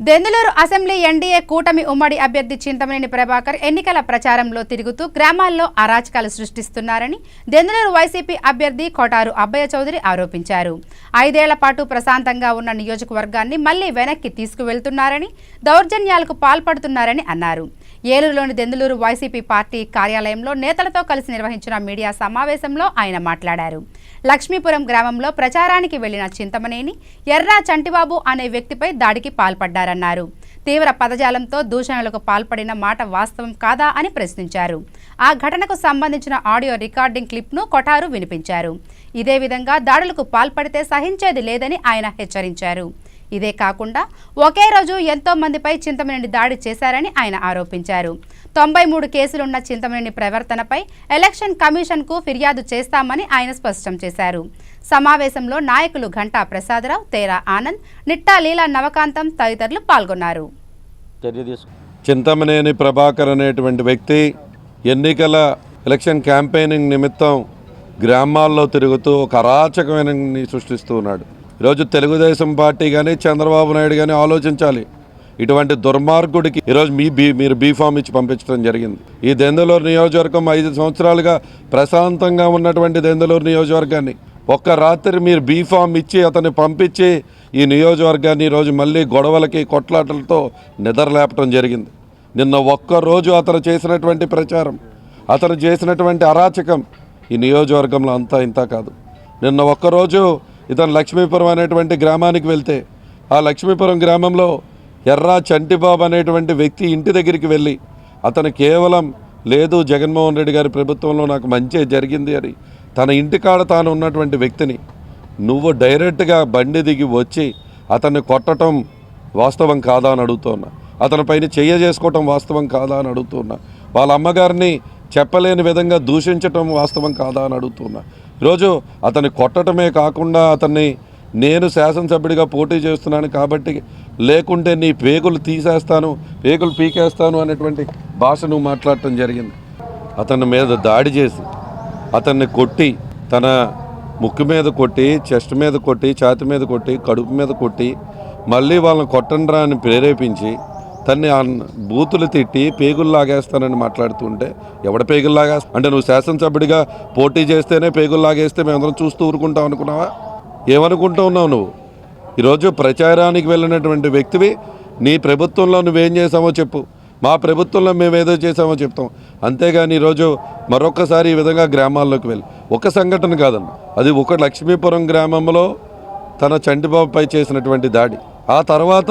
Denduluru assembly NDA కూటమి ఉమ్మడి అభ్యర్థి చింతమనేని ప్రభాకర్ ఎన్నికల ప్రచారంలో తిరుగుతూ గ్రామాల్లో అరాచకాలు సృష్టిస్తున్నారని దెందులూరు వైసీపీ అభ్యర్థి కొటారు అబ్బయ్య చౌదరి ఆరోపించారు. 5 ఏళ్ల పాటు ప్రశాంతంగా ఉన్న నియోజకవర్గాన్ని మళ్లీ వెనక్కి తీసుకువెళ్తున్నారని, దౌర్జన్యాలకు పాల్పడుతున్నారని అన్నారు. ఏలూరులోని దెందులూరు వైసీపీ పార్టీ కార్యాలయంలో నేతలతో కలిసి నిర్వహించిన మీడియా సమావేశంలో ఆయన మాట్లాడారు. లక్ష్మీపురం గ్రామంలో ప్రచారానికి వెళ్లిన చింతమనేని ఎర్రా చంటిబాబు అనే వ్యక్తిపై దాడికి పాల్పడ్డారన్నారు. తీవ్ర పదజాలంతో దూషణలకు పాల్పడిన మాట వాస్తవం కాదా అని ప్రశ్నించారు. ఆ ఘటనకు సంబంధించిన ఆడియో రికార్డింగ్ క్లిప్ను కొటారు వినిపించారు. ఇదే విధంగా దాడులకు పాల్పడితే సహించేది లేదని ఆయన హెచ్చరించారు. ఇదే కాకుండా ఒకే రోజు ఎంతో మందిపై చింతమనేని దాడి చేశారని ఆయన ఆరోపించారు. 93 కేసులున్న చింతమనేని ప్రవర్తనపై ఎలక్షన్ కమిషన్కు ఫిర్యాదు చేస్తామని ఆయన స్పష్టం చేశారు. సమావేశంలో నాయకులు ఘంటా ప్రసాదరావు, తేరా ఆనంద్, నిట్టా లీలా నవకాంతం తదితరులు పాల్గొన్నారు. చింతమనేని ప్రభాకర్ అనేటువంటి వ్యక్తి ఎన్నికల ఎలక్షన్ క్యాంపెయినింగ్ నిమిత్తం గ్రామాల్లో తిరుగుతూ ఒక అరాచకమైన సృష్టిస్తూ ఉన్నాడు. ఈరోజు తెలుగుదేశం పార్టీ కానీ చంద్రబాబు నాయుడు కానీ ఆలోచించాలి. ఇటువంటి దుర్మార్గుడికి ఈరోజు మీరు బీఫామ్ ఇచ్చి పంపించడం జరిగింది. ఈ దెందులూరు నియోజకవర్గం 5 సంవత్సరాలుగా ప్రశాంతంగా ఉన్నటువంటి దెందులూరు నియోజకవర్గాన్ని ఒక్క రాత్రి మీరు బీఫామ్ ఇచ్చి అతన్ని పంపించి ఈ నియోజకవర్గాన్ని ఈరోజు మళ్ళీ గొడవలకి కొట్లాటలతో నిద్రలేపటం జరిగింది. నిన్న ఒక్కరోజు అతను చేసినటువంటి ప్రచారం, అతను చేసినటువంటి అరాచకం ఈ నియోజకవర్గంలో అంతా ఇంత కాదు. నిన్న ఒక్కరోజు ఇతను లక్ష్మీపురం అనేటువంటి గ్రామానికి వెళ్తే ఆ లక్ష్మీపురం గ్రామంలో ఎర్రా చంటిబాబు అనేటువంటి వ్యక్తి ఇంటి దగ్గరికి వెళ్ళి అతను కేవలం లేదు జగన్మోహన్ రెడ్డి గారి ప్రభుత్వంలో నాకు మంచి జరిగింది అని తన ఇంటికాడ తాను ఉన్నటువంటి వ్యక్తిని నువ్వు డైరెక్ట్గా బండి దిగి వచ్చి అతన్ని కొట్టడం వాస్తవం కాదా అని అడుగుతున్నా. అతని పైన చేసుకోవటం వాస్తవం కాదా అని అడుగుతున్నా. వాళ్ళ అమ్మగారిని చెప్పలేని విధంగా దూషించటం వాస్తవం కాదా అని అడుగుతున్నా. ఈరోజు అతన్ని కొట్టడమే కాకుండా అతన్ని నేను శాసనసభ్యుడిగా పోటీ చేస్తున్నాను కాబట్టి లేకుంటే నీ పేగులు తీసేస్తాను, పేగులు పీకేస్తాను అనేటువంటి భాష నువ్వు మాట్లాడటం జరిగింది. అతని మీద దాడి చేసి అతన్ని కొట్టి తన ముక్కు మీద కొట్టి, చెస్ట్ మీద కొట్టి, ఛాతి మీద కొట్టి, కడుపు మీద కొట్టి మళ్ళీ వాళ్ళని కొట్టండ్రా అని ప్రేరేపించి తన్ని బూతులు తిట్టి పేగులు లాగేస్తానని మాట్లాడుతుంటే ఎవడ పేగులు లాగేస్తా అంటే నువ్వు శాసనసభ్యుడిగా పోటీ చేస్తేనే పేగులు లాగేస్తే మేమందరం చూస్తూ ఊరుకుంటాం అనుకున్నావా? ఏమనుకుంటూ ఉన్నావు నువ్వు? ఈరోజు ప్రచారానికి వెళ్ళినటువంటి వ్యక్తివి నీ ప్రభుత్వంలో నువ్వేం చేసామో చెప్పు, మా ప్రభుత్వంలో మేమేదో చేసామో చెప్తాం. అంతేగాని ఈరోజు మరొకసారి ఈ విధంగా గ్రామాల్లోకి వెళ్ళి ఒక సంఘటన కాదన్న, అది ఒక లక్ష్మీపురం గ్రామంలో తన చంటిబాబుపై చేసినటువంటి దాడి. ఆ తర్వాత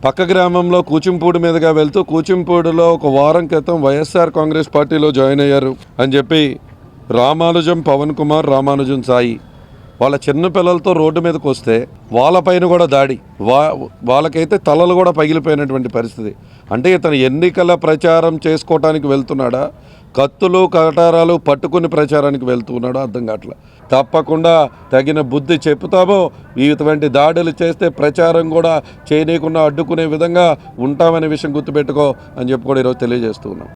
పక్క గ్రామంలో కూచింపూడి మీదుగా వెళ్తూ కూచింపూడిలో ఒక వారం క్రితం వైఎస్ఆర్ కాంగ్రెస్ పార్టీలో జాయిన్ అయ్యారు అని చెప్పి రామానుజం పవన్ కుమార్, రామానుజం సాయి వాళ్ళ చిన్న పిల్లలతో రోడ్డు మీదకి వస్తే వాళ్ళపైన కూడా దాడి, వాళ్ళకైతే తలలు కూడా పగిలిపోయినటువంటి పరిస్థితి. అంటే ఇతను ఎన్నికల ప్రచారం చేసుకోవటానికి వెళ్తున్నాడా, కత్తులు కటారాలు పట్టుకుని ప్రచారానికి వెళ్తున్నాడో అర్థం కావట్లేదు. తప్పకుండా తగిన బుద్ధి చెప్తామో ఇటువంటి దాడులు చేస్తే ప్రచారం కూడా చేయనీయకుండా అడ్డుకునే విధంగా ఉంటామనే విషయం గుర్తుపెట్టుకో అని చెప్పి కూడా ఈరోజు తెలియజేస్తూ ఉన్నాం.